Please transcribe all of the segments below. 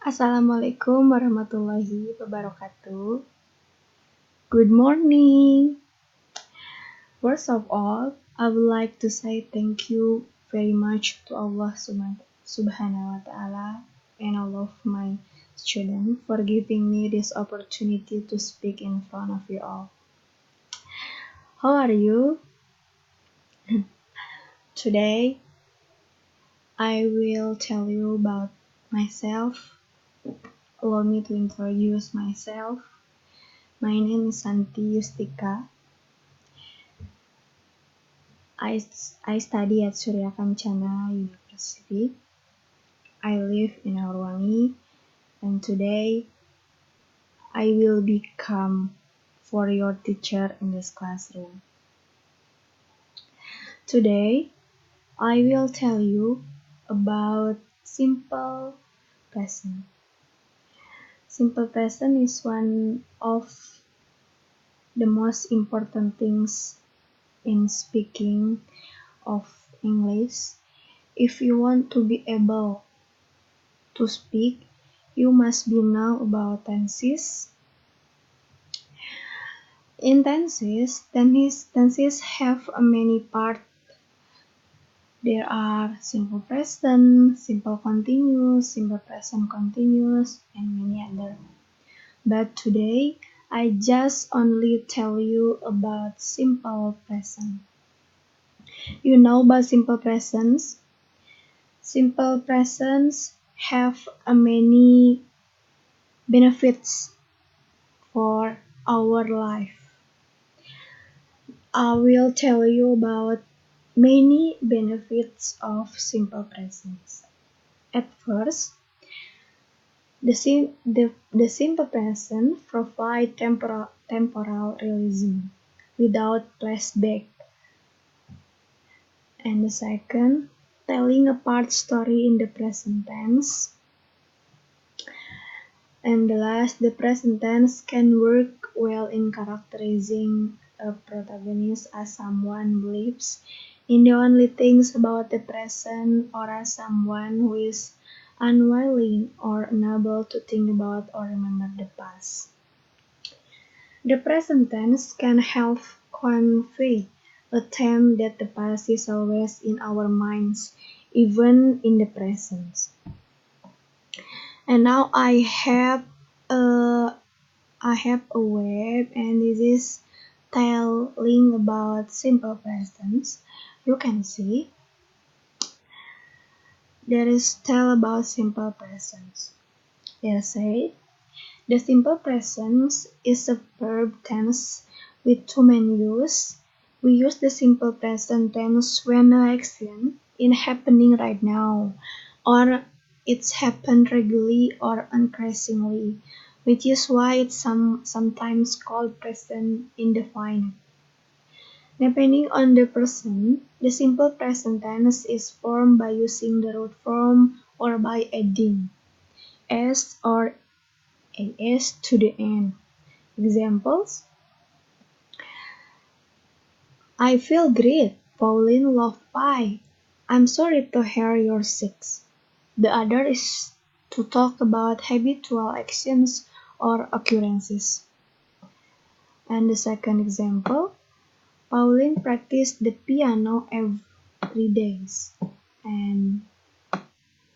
Assalamualaikum warahmatullahi wabarakatuh. Good morning. First of all, I would like to say thank you very much to Allah Subhanahu wa Ta'ala and all of my students for giving me this opportunity to speak in front of you all. How are you? Today, I will tell you about myself. Allow me to introduce myself. My name is Santi Yustika. I study at Surya Kencana University. I live in Aurwangi, and today I will become for your teacher in this classroom. Today, I will tell you about simple present. Simple present is one of the most important things in speaking of English. If you want to be able to speak, you must be know about tenses. In tenses have many parts. There are simple present, simple continuous, simple present continuous, and many other. But today, I just only tell you about simple present. You know about simple presents? Simple presents have many benefits for our life. I will tell you about many benefits of simple presence. At first, the simple present provide temporal realism without flashback. And the second, telling a part story in the present tense. And the last, the present tense can work well in characterizing a protagonist as someone believes in the only things about the present, or as someone who is unwilling or unable to think about or remember the past. The present tense can help convey a theme that the past is always in our minds, even in the present. And now I have a web, and this is telling about simple present. You can see there is tell about simple present. They say the simple present is a verb tense with two main use. We use the simple present tense when an action is happening right now, or it's happened regularly or increasingly, which is why it's sometimes called present indefinite. Depending on the person, the simple present tense is formed by using the root form or by adding s or as to the end. Examples: I feel great. Pauline loved pie. I'm sorry to hear you're sick. The other is to talk about habitual actions or occurrences. And the second example, Pauline practiced the piano every day. And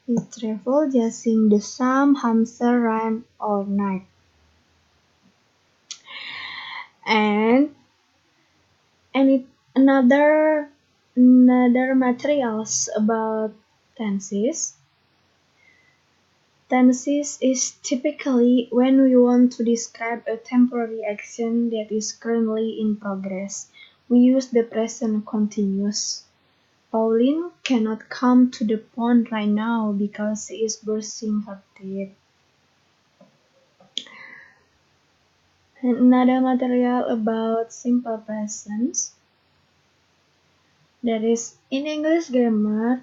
he traveled just sing the same hamster rhyme all night. And another materials about tenses. Tenses is typically when we want to describe a temporary action that is currently in progress. We use the present continuous. Pauline cannot come to the pond right now because she is brushing her teeth. And another material about simple present. That is, in English grammar,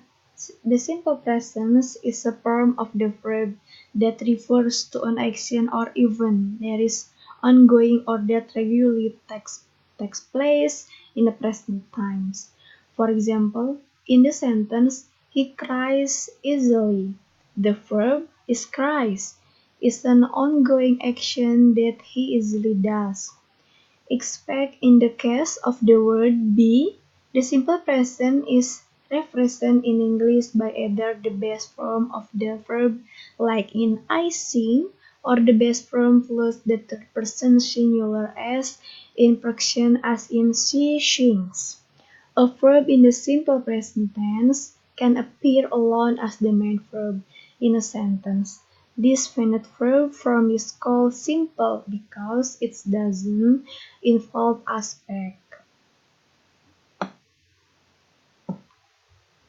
the simple present is a form of the verb that refers to an action or event that is ongoing or that regularly takes place in the present times. For example, in the sentence, he cries easily. The verb is cries. It's an ongoing action that he easily does. Expect in the case of the word be, the simple present is represented in English by either the base form of the verb, like in I sing, or the base form plus the third person singular s in fraction as in she sings. A verb in the simple present tense can appear alone as the main verb in a sentence. This finite verb form is called simple because it doesn't involve aspect.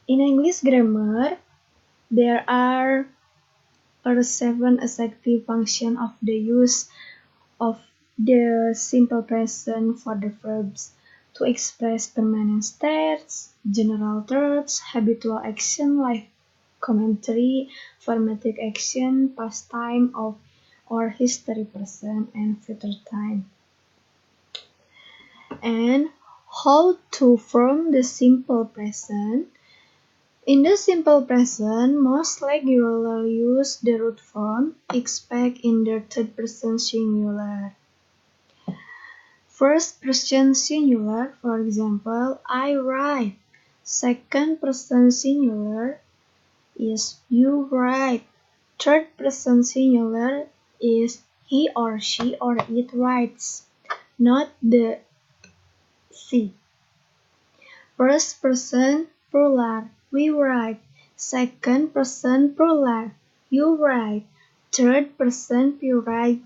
In English grammar, there are 7 executive functions of the use of the simple present for the verbs: to express permanent states, general truths, habitual action like commentary, formative action, past time of or history present, and future time. And how to form the simple present? In the simple present, most regularly use the root form, expect in the third person singular. First person singular, for example, I write. Second person singular is you write. Third person singular is he or she or it writes, not the she. First person plural, we write. Second person plural, you write. Third person plural,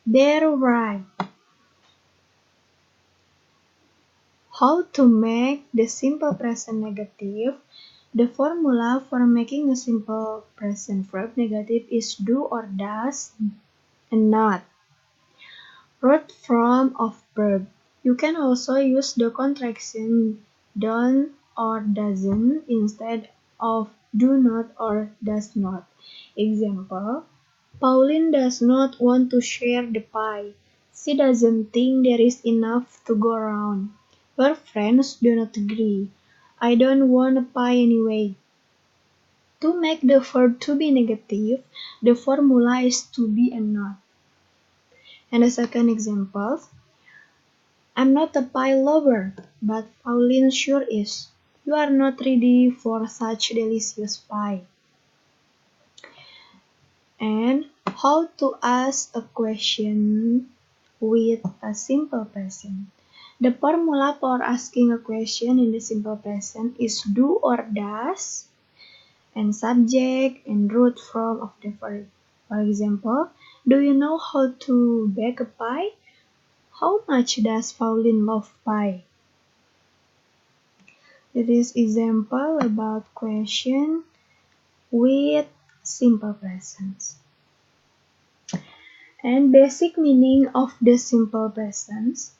they write. How to make the simple present negative? The formula for making a simple present verb negative is do or does and not. Root form of verb. You can also use the contraction don't or doesn't instead of do not or does not. Example, Pauline does not want to share the pie. She doesn't think there is enough to go around. Her friends do not agree. I don't want a pie anyway. To make the verb to be negative, the formula is to be and not. And the second example, I'm not a pie lover, but Pauline sure is. You are not ready for such delicious pie. And how to ask a question with a simple present. The formula for asking a question in the simple present is do or does and subject and root form of the verb. For example, do you know how to bake a pie? How much does Pauline love pie? It is example about question with simple present. And basic meaning of the simple present.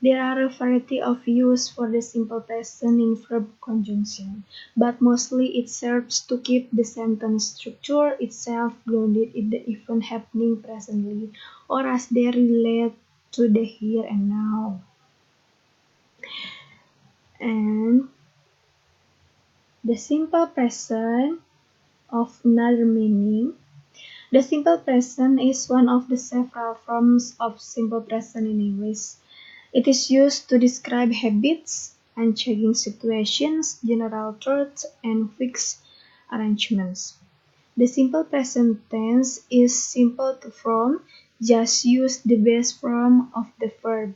There are a variety of use for the simple present in verb conjunction, but mostly it serves to keep the sentence structure itself grounded in the event happening presently or as they relate to the here and now. And the simple present of another meaning. The simple present is one of the several forms of simple present in English. It is used to describe habits, unchanging situations, general truths, and fixed arrangements. The simple present tense is simple to form, just use the base form of the verb.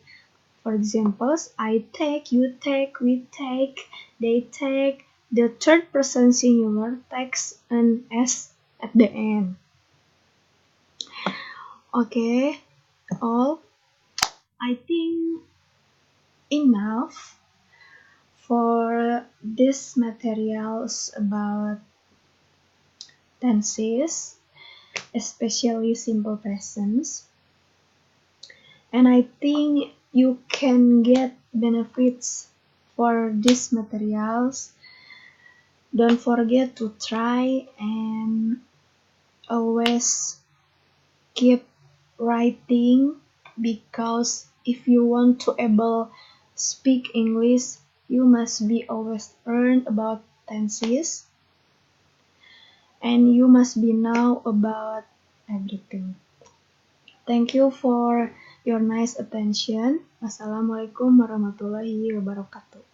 For examples, I take, you take, we take, they take. The third person singular takes an S at the end. Okay, all. I think enough for these materials about tenses, especially simple presents. And I think you can get benefits for these materials. Don't forget to try and always keep writing, because if you want to able speak English, you must be always learn about tenses. and you must be know about everything. Thank you for your nice attention. Wassalamualaikum warahmatullahi wabarakatuh.